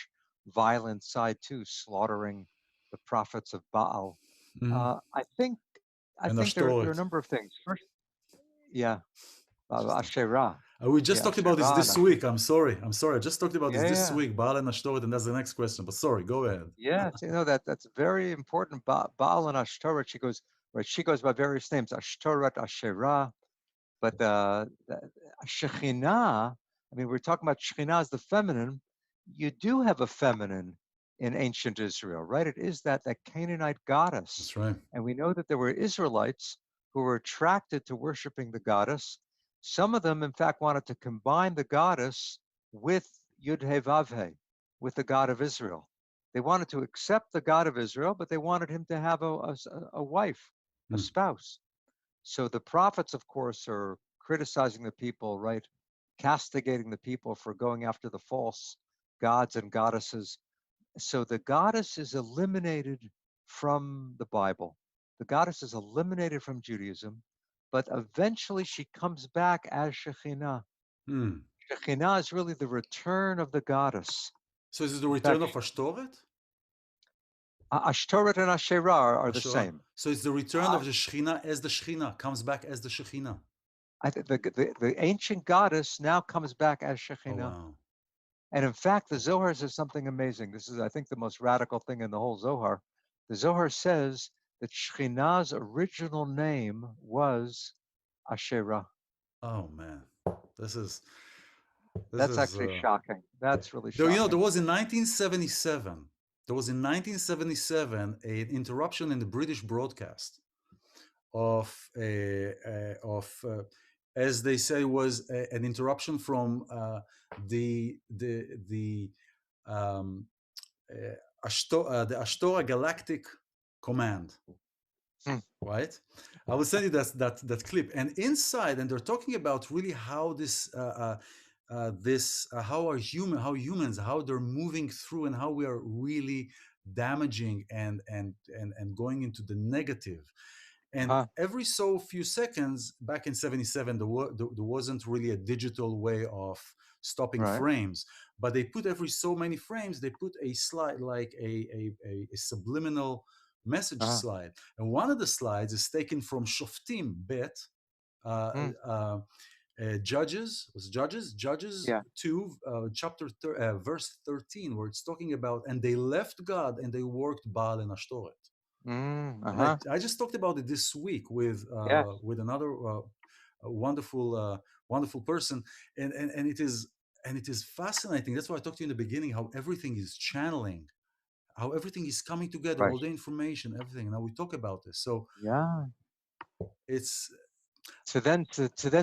violent side too, slaughtering the prophets of Baal. Mhm. I think And there are a Ashtoret. number of things. First, yeah, Interesting. Asherah. We just Yeah, talked about Asherah and this week. I'm sorry. I'm sorry. I just talked about this yeah, this yeah. week. Baal and Ashtoret, and that's the next question. But sorry, go ahead. Yes, that's very important. Baal and Ashtoreth, she goes by various names, Ashtoreth, Asherah, but Shekhinah. I mean, we're talking about Shekhinah as the feminine. You do have a feminine in ancient Israel, right? It is that Canaanite goddess, That's right. and we know that there were Israelites who were attracted to worshiping the goddess. Some of them, in fact, wanted to combine the goddess with Yud-Heh-Vav-Heh, with the God of Israel. They wanted to accept the God of Israel, but they wanted him to have a wife, a Mm. spouse. So the prophets, of course, are criticizing the people, right? Castigating the people for going after the false gods and goddesses. So the goddess is eliminated from the Bible. The goddess is eliminated from Judaism, but eventually she comes back as Shekhinah. Mm. Shekhinah is really the return of the goddess. So is it the In return fact, of Ashtoret? Ashtoreth and Asherah are the Asherah. same. So it's the return Uh, of the Shekhinah as the Shekhinah, comes back as the Shekhinah. the ancient goddess now comes back as Oh, Shekhinah. wow. And in fact, the Zohar says something amazing. This is, I think, the most radical thing in the whole Zohar. The Zohar says that Shekhinah's original name was Asherah. Oh, man. This is, this That's is, actually shocking. That's really though, there shocking. was in 1977, an interruption in the British broadcast of as they say, was an interruption from the um, the Ashtora Galactic Command, Hmm. right? I will send you that clip, and inside, and they're talking about really how how humans, how they're moving through, and how we are really damaging and going into the negative. And Uh-huh. every so few seconds, back in 77, there wasn't really a digital way of stopping Right. frames, but they put every so many frames, they put a slide, like a subliminal message Uh-huh. slide. And one of the slides is taken from Shoftim Bet, uh, Hmm. uh, Judges Yeah. 2, verse 13, where it's talking about, and they left God and they worked Baal and Ashtoreth. And Uh-huh. I just talked about it this week Yes. with another wonderful person, and it is fascinating. That's why I talked to you in the beginning, how everything is channeling, how everything is coming together, Right. all the information, everything. Now we talk about this, so Yeah. it's To then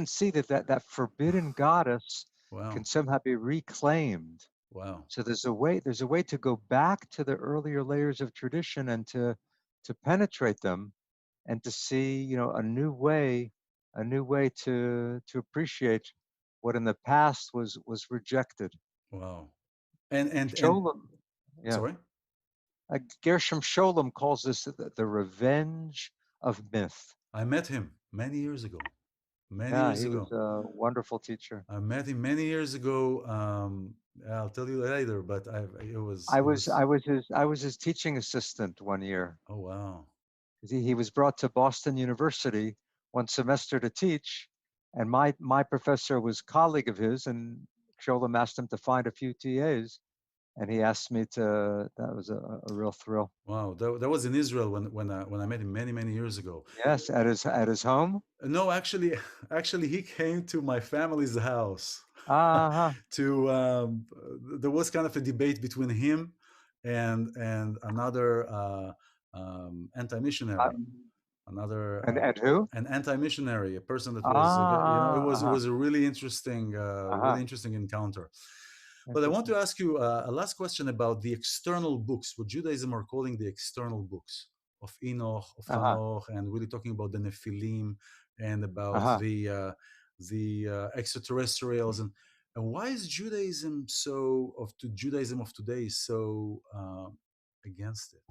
see that forbidden goddess wow, can somehow be reclaimed. wow, So there's a way to go back to the earlier layers of tradition and to penetrate them and to see, a new way to appreciate what in the past was rejected. wow, and Sholem, yeah. sorry, Gershom Sholem calls this the revenge of myth. I met him many years ago, many Yeah, years he was ago. a wonderful teacher. I met him many years ago. I'll tell you later, but I it was was I was his I was his teaching assistant one year. oh wow, 'Cause he was brought to Boston University one semester to teach, and my professor was a colleague of his, and Sholem asked him to find a few TAs, and he asked me to. That was a real thrill. wow. That was in Israel when I met him many years ago. Yes, at his home. No, actually, actually, he came to my family's house. Uh-huh. To There was kind of a debate between him and another Uh, anti-missionary, another and who? an anti-missionary, a person that was it Uh-huh. was a Uh-huh. really interesting encounter. But I want Interesting. to ask you a last question about the external books, what Judaism are calling the external books of Enoch, of Uh-huh. Hanoch, and really talking about the Nephilim and about Uh-huh. the extraterrestrials. And why is Judaism of today so against it,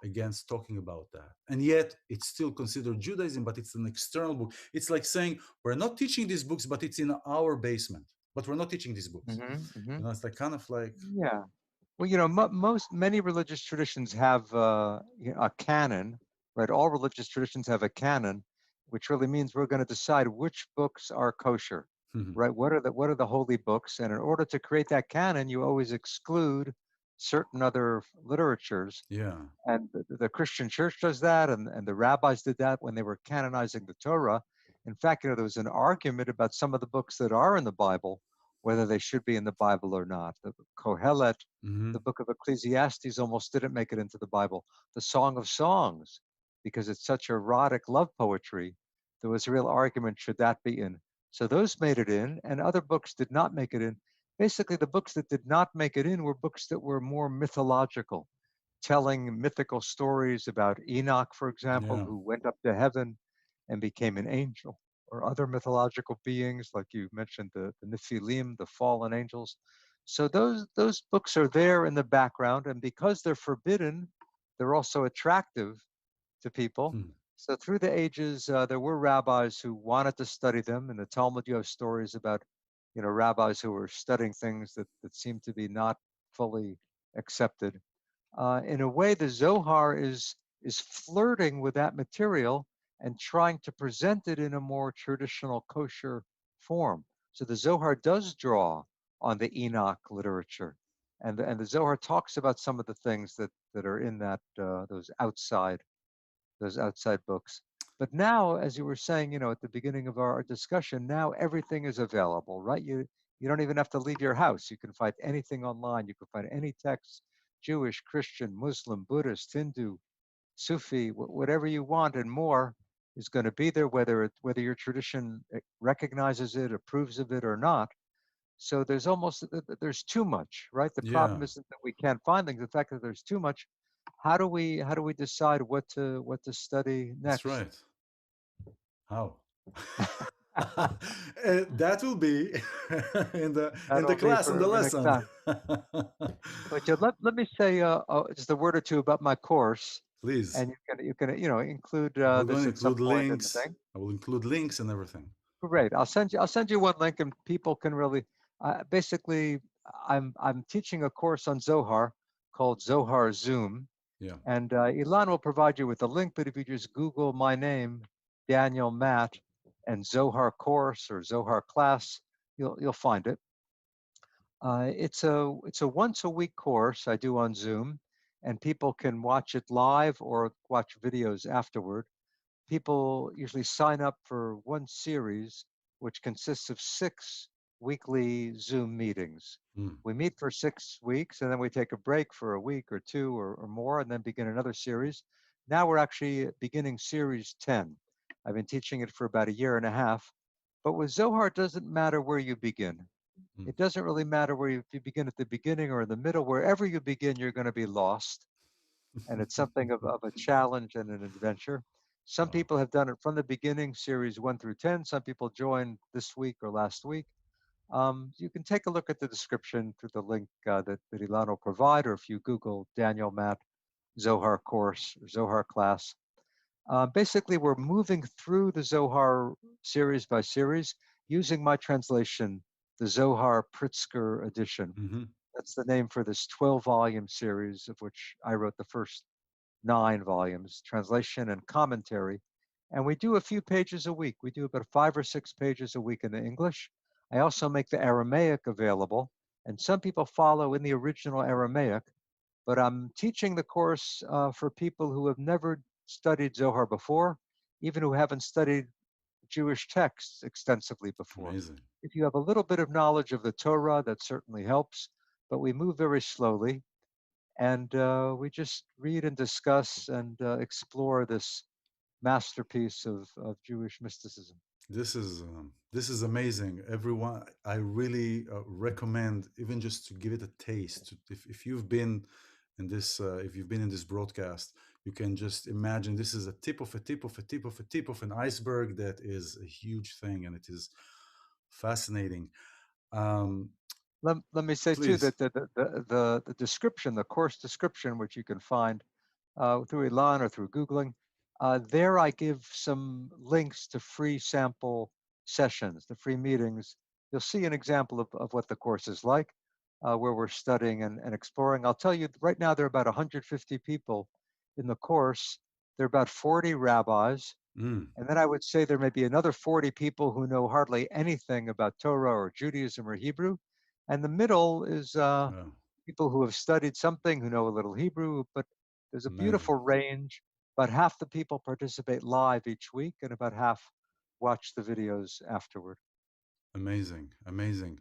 against talking about that? And yet it's still considered Judaism, but it's an external book. It's like saying we're not teaching these books, but it's in our basement. But we're not teaching these books. Mm-hmm. It's like kind of like Yeah. Well, many religious traditions have a canon, right? All religious traditions have a canon, which really means we're going to decide which books are kosher, right? What are the holy books? And in order to create that canon, you always exclude certain other literatures. yeah. And the Christian church does that, and the rabbis did that when they were canonizing the Torah. In fact, there was an argument about some of the books that are in the Bible, whether they should be in the Bible or not. The Kohelet, the Hmm. book of Ecclesiastes, almost didn't make it into the Bible. The Song of Songs, because it's such erotic love poetry, there was a real argument, should that be in? So those made it in, and other books did not make it in. Basically, the books that did not make it in were books that were more mythological, telling mythical stories about Enoch, for example, Yeah. who went up to heaven and became an angel, or other mythological beings, like you mentioned, the Nephilim, the fallen angels. So those books are there in the background, and because they're forbidden, they're also attractive to people. Hmm. So through the ages, there were rabbis who wanted to study them. In the Talmud, you have stories about, rabbis who were studying things that seemed to be not fully accepted. In a way, the Zohar is flirting with that material and trying to present it in a more traditional kosher form. So the Zohar does draw on the Enoch literature, and the Zohar talks about some of the things that are in that those outside books. But now, as you were saying, at the beginning of our discussion, now everything is available, right? You don't even have to leave your house. You can find anything online. You can find any text, Jewish, Christian, Muslim, Buddhist, Hindu, Sufi, whatever you want and more is going to be there, whether your tradition recognizes it, approves of it or not. So there's too much, right? The Yeah, problem isn't that we can't find things. The fact that there's too much. How do we decide what to study that's next? right. How? That will be in the That'll be class, in the for next lesson. time. But let me say just a word or two about my course, Please. and you can include We're going this to at some include point in the links. thing. I will include links and everything. Great. I'll send you one link, and people can really basically. I'm teaching a course on Zohar called Zohar Zoom, Yeah. and Ilan will provide you with a link. But if you just Google my name, Daniel Matt, and Zohar course or Zohar class, you'll find it. It's a once a week course I do on Zoom, and people can watch it live or watch videos afterward. People usually sign up for one series, which consists of 6 weekly Zoom meetings. Mm. We meet for 6 weeks, and then we take a break for a week or two or more, and then begin another series. Now we're actually beginning series 10. I've been teaching it for about a year and a half. But with Zohar, it doesn't matter where you begin. Mm. It doesn't really matter if you begin at the beginning or in the middle. Wherever you begin, you're going to be lost, and it's something of a challenge and an adventure. Some Wow. people have done it from the beginning, series 1 through 10. Some people joined this week or last week. You can take a look at the description through the link that Ilan will provide, or if you Google Daniel Matt Zohar course or Zohar class. Basically, we're moving through the Zohar series by series using my translation, the Zohar Pritzker edition. Hmm. That's the name for this 12-volume series, of which I wrote the first 9 volumes, translation and commentary. And we do a few pages a week. We do about 5 or 6 pages a week in the English. I also make the Aramaic available, and some people follow in the original Aramaic, but I'm teaching the course for people who have never studied Zohar before, even who haven't studied Jewish texts extensively before. Amazing. If you have a little bit of knowledge of the Torah, that certainly helps, but we move very slowly, and we just read and discuss and explore this masterpiece of Jewish mysticism. This is amazing. Everyone, I really recommend even just to give it a taste. If you've been in this, if you've been in this broadcast, you can just imagine this is a tip of a tip of a tip of a tip of an iceberg that is a huge thing, and it is fascinating. Um, Let me say too Please. that the description, the course description, which you can find through Elan or through Googling. There I give some links to free sample sessions, the free meetings. You'll see an example of what the course is like, where we're studying and exploring. I'll tell you, right now there are about 150 people in the course. There are about 40 rabbis. Mm, And then I would say there may be another 40 people who know hardly anything about Torah or Judaism or Hebrew. And the middle is oh, people who have studied something, who know a little Hebrew, but there's a amazing, beautiful range. About half the people participate live each week, and about half watch the videos afterward. amazing, amazing.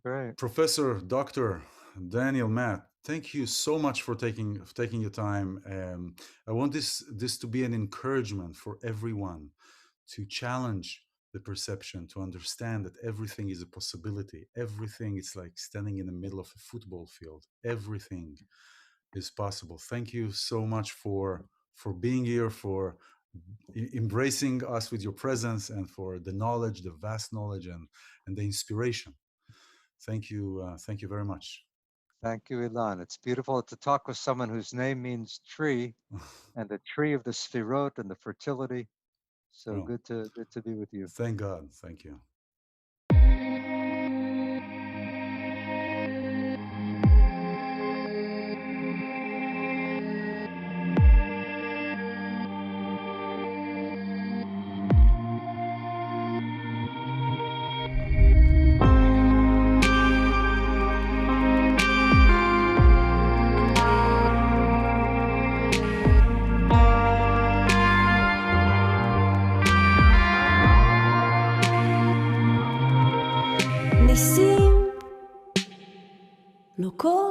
Great. Professor Dr. Daniel Matt, thank you so much for taking your time. I want this to be an encouragement for everyone to challenge the perception, to understand that everything is a possibility. Everything is like standing in the middle of a football field. Everything is possible. Thank you so much for being here, for embracing us with your presence, and for the knowledge, the vast knowledge, and the inspiration. Thank you very much. Thank you, Ilan. It's beautiful to talk with someone whose name means tree and the tree of the Sfirot and the fertility. So Well, good to be with you. thank God. Thank you.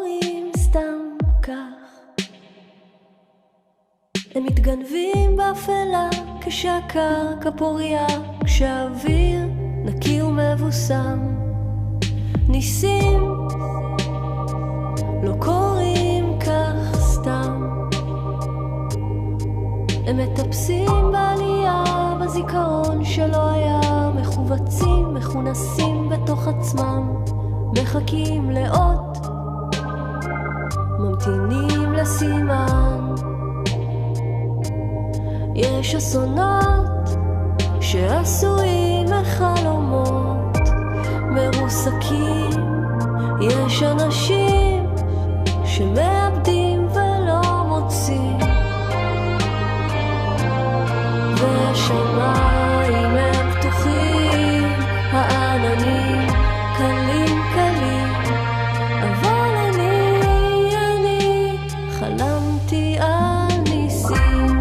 קורים סתם כך, הם מתגנבים באפלה כשהקרקע פוריה, כשהאוויר נקי ומבוסם. ניסים לא קורים כך סתם, הם מטפסים בעלייה בזיכרון שלא היה, מחובצים, מכונסים בתוך עצמם, מחכים לאות, ממתינים לסימן. יש אסונות שעשויים מחלומות מרוסקים, יש אנשים שמאבדים ולא מוצאים, והשמיים הם פתוחים, העננים קלים קלים, אבל אני חלמתי על ניסים.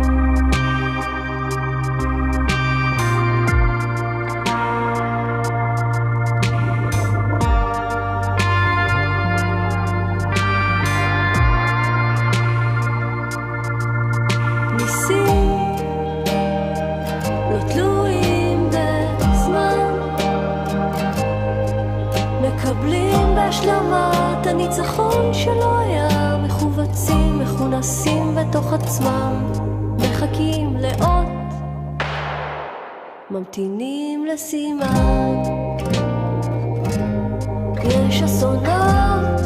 השלמת הניצחון שלא היה, מחובצים, מכונסים בתוך עצמם, מחכים לאות, ממתינים לסימן. יש אסונות